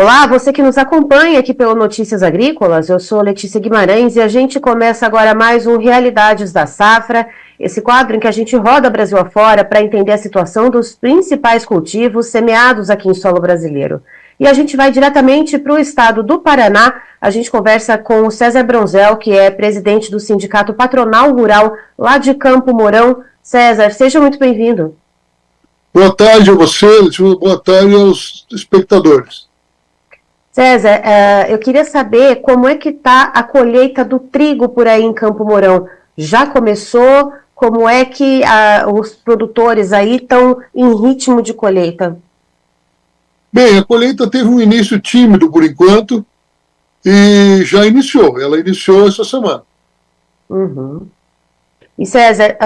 Olá, você que nos acompanha aqui pelo Notícias Agrícolas, eu sou Letícia Guimarães e a gente começa agora mais um Realidades da Safra, esse quadro em que a gente roda Brasil afora para entender a situação dos principais cultivos semeados aqui em solo brasileiro. E a gente vai diretamente para o estado do Paraná, a gente conversa com o César Bronzel, que é presidente do Sindicato Patronal Rural lá de Campo Mourão. César, seja muito bem-vindo. Boa tarde a você, boa tarde aos espectadores. César, eu queria saber como é que está a colheita do trigo por aí em Campo Mourão. Já começou? Como é que os produtores aí estão em ritmo de colheita? Bem, a colheita teve um início tímido por enquanto e já iniciou. Ela iniciou essa semana. Uhum. E César,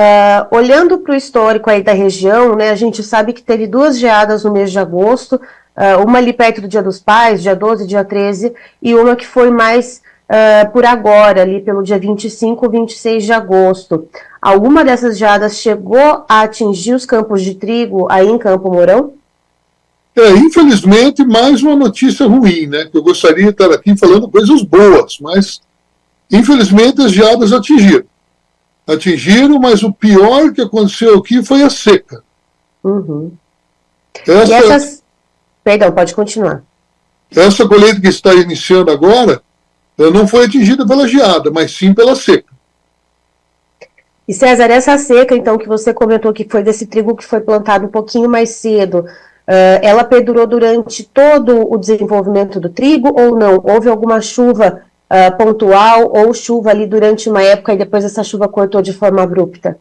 olhando para o histórico aí da região, né, a gente sabe que teve 2 geadas no mês de agosto, uma ali perto do Dia dos Pais, dia 12, dia 13, e uma que foi mais por agora, ali pelo dia 25, 26 de agosto. Alguma dessas geadas chegou a atingir os campos de trigo aí em Campo Mourão? Infelizmente, mais uma notícia ruim, né? Que eu gostaria de estar aqui falando coisas boas, mas infelizmente as geadas atingiram, mas o pior que aconteceu aqui foi a seca. Uhum. Perdão, pode continuar. Essa colheita que está iniciando agora não foi atingida pela geada, mas sim pela seca. E César, essa seca, então, que você comentou que foi desse trigo que foi plantado um pouquinho mais cedo, ela perdurou durante todo o desenvolvimento do trigo ou não? Houve alguma chuva pontual ou chuva ali durante uma época e depois essa chuva cortou de forma abrupta?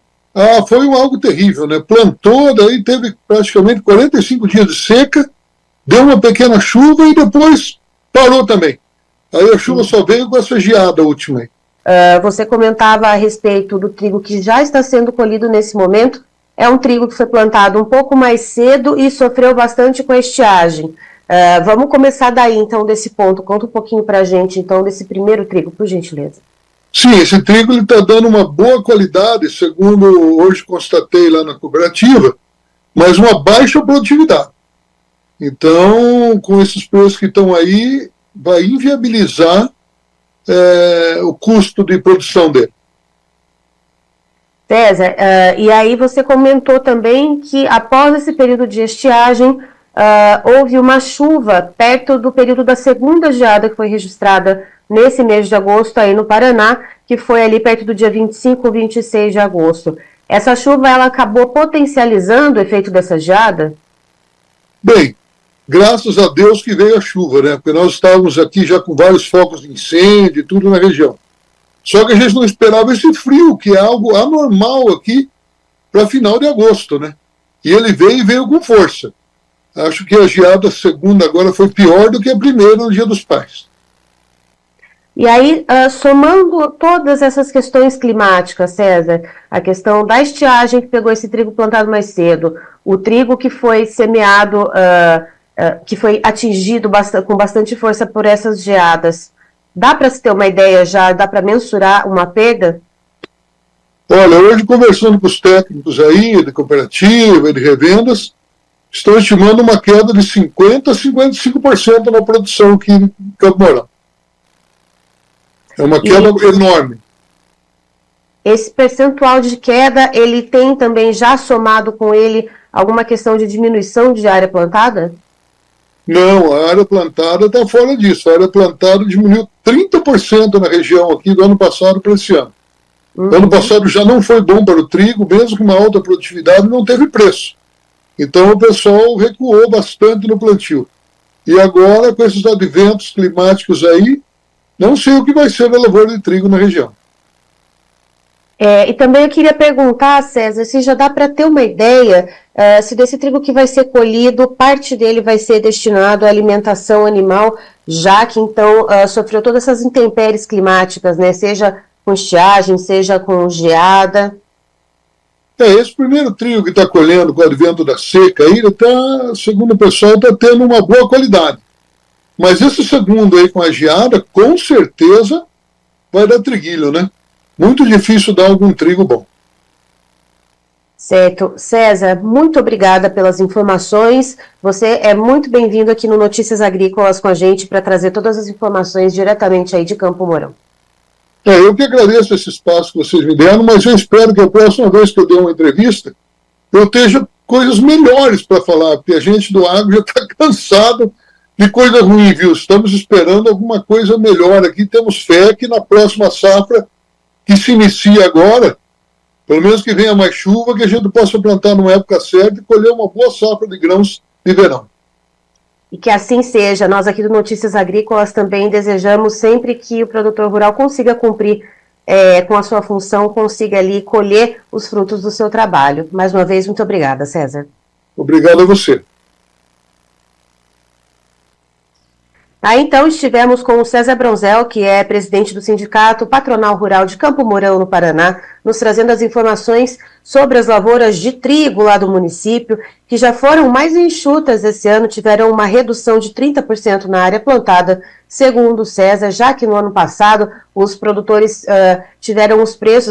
Foi algo terrível, né? Plantou, daí teve praticamente 45 dias de seca, deu uma pequena chuva e depois parou também. Aí a chuva só veio com essa geada última aí. Você comentava a respeito do trigo que já está sendo colhido nesse momento. É um trigo que foi plantado um pouco mais cedo e sofreu bastante com a estiagem. Vamos começar daí, então, desse ponto. Conta um pouquinho para a gente, então, desse primeiro trigo, por gentileza. Sim, esse trigo está dando uma boa qualidade, segundo hoje constatei lá na cooperativa, mas uma baixa produtividade. Então, com esses preços que estão aí, vai inviabilizar o custo de produção dele. César, e aí você comentou também que após esse período de estiagem, houve uma chuva perto do período da segunda geada que foi registrada nesse mês de agosto aí no Paraná, que foi ali perto do dia 25, 26 de agosto. Essa chuva, ela acabou potencializando o efeito dessa geada? Bem, graças a Deus que veio a chuva, né? Porque nós estávamos aqui já com vários focos de incêndio e tudo na região. Só que a gente não esperava esse frio, que é algo anormal aqui para final de agosto, né? E ele veio com força. Acho que a geada segunda agora foi pior do que a primeira no Dia dos Pais. E aí, somando todas essas questões climáticas, César, a questão da estiagem que pegou esse trigo plantado mais cedo, o trigo que foi semeado, que foi atingido com bastante força por essas geadas, dá para se ter uma ideia já, dá para mensurar uma perda? Olha, hoje conversando com os técnicos aí, de cooperativa e de revendas, estão estimando uma queda de 50% a 55% na produção aqui em Campo Mourão. É uma queda enorme. Esse percentual de queda, ele tem também já somado com ele alguma questão de diminuição de área plantada? Não, a área plantada está fora disso. A área plantada diminuiu 30% na região aqui do ano passado para esse ano. O ano passado já não foi bom para o trigo, mesmo com uma alta produtividade, não teve preço. Então o pessoal recuou bastante no plantio. E agora, com esses adventos climáticos aí, não sei o que vai ser da lavoura de trigo na região. E também eu queria perguntar, César, se já dá para ter uma ideia se desse trigo que vai ser colhido, parte dele vai ser destinado à alimentação animal, já que então sofreu todas essas intempéries climáticas, né? Seja com estiagem, seja com geada. Esse primeiro trigo que está colhendo com o advento da seca, aí, segundo o pessoal, está tendo uma boa qualidade. Mas esse segundo aí com a geada, com certeza vai dar triguilho, né? Muito difícil dar algum trigo bom. Certo. César, muito obrigada pelas informações. Você é muito bem-vindo aqui no Notícias Agrícolas com a gente para trazer todas as informações diretamente aí de Campo Mourão. Eu que agradeço esse espaço que vocês me deram, mas eu espero que a próxima vez que eu der uma entrevista, eu tenha coisas melhores para falar, porque a gente do agro já está cansado de coisa ruim, viu? Estamos esperando alguma coisa melhor aqui. Temos fé que na próxima safra, que se inicia agora, pelo menos que venha mais chuva, que a gente possa plantar numa época certa e colher uma boa safra de grãos de verão. E que assim seja. Nós aqui do Notícias Agrícolas também desejamos sempre que o produtor rural consiga cumprir com a sua função, consiga ali colher os frutos do seu trabalho. Mais uma vez, muito obrigada, César. Obrigado a você. Então estivemos com o César Bronzel, que é presidente do Sindicato Patronal Rural de Campo Mourão, no Paraná, nos trazendo as informações sobre as lavouras de trigo lá do município, que já foram mais enxutas esse ano, tiveram uma redução de 30% na área plantada, segundo o César, já que no ano passado os produtores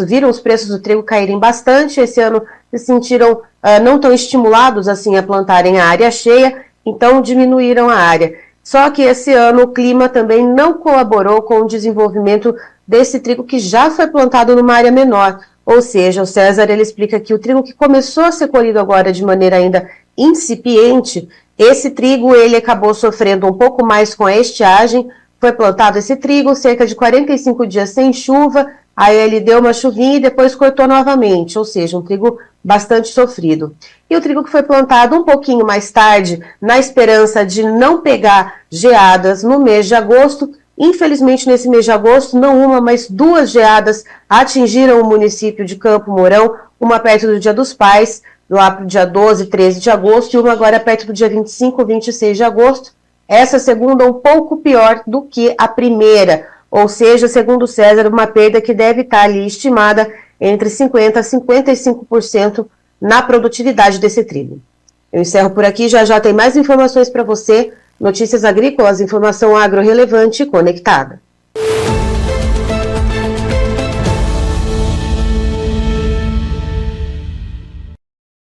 viram os preços do trigo caírem bastante, esse ano se sentiram não tão estimulados assim a plantarem a área cheia, então diminuíram a área. Só que esse ano o clima também não colaborou com o desenvolvimento desse trigo que já foi plantado numa área menor. Ou seja, o César ele explica que o trigo que começou a ser colhido agora de maneira ainda incipiente, esse trigo ele acabou sofrendo um pouco mais com a estiagem. Foi plantado esse trigo, cerca de 45 dias sem chuva, aí ele deu uma chuvinha e depois cortou novamente, ou seja, um trigo bastante sofrido. E o trigo que foi plantado um pouquinho mais tarde, na esperança de não pegar geadas no mês de agosto, infelizmente nesse mês de agosto, não uma, mas duas geadas atingiram o município de Campo Mourão, uma perto do Dia dos Pais, lá para o dia 12, 13 de agosto, e uma agora perto do dia 25, 26 de agosto. Essa segunda um pouco pior do que a primeira, ou seja, segundo o César, uma perda que deve estar ali estimada entre 50% a 55% na produtividade desse trigo. Eu encerro por aqui, já tem mais informações para você. Notícias Agrícolas, informação agro relevante e conectada.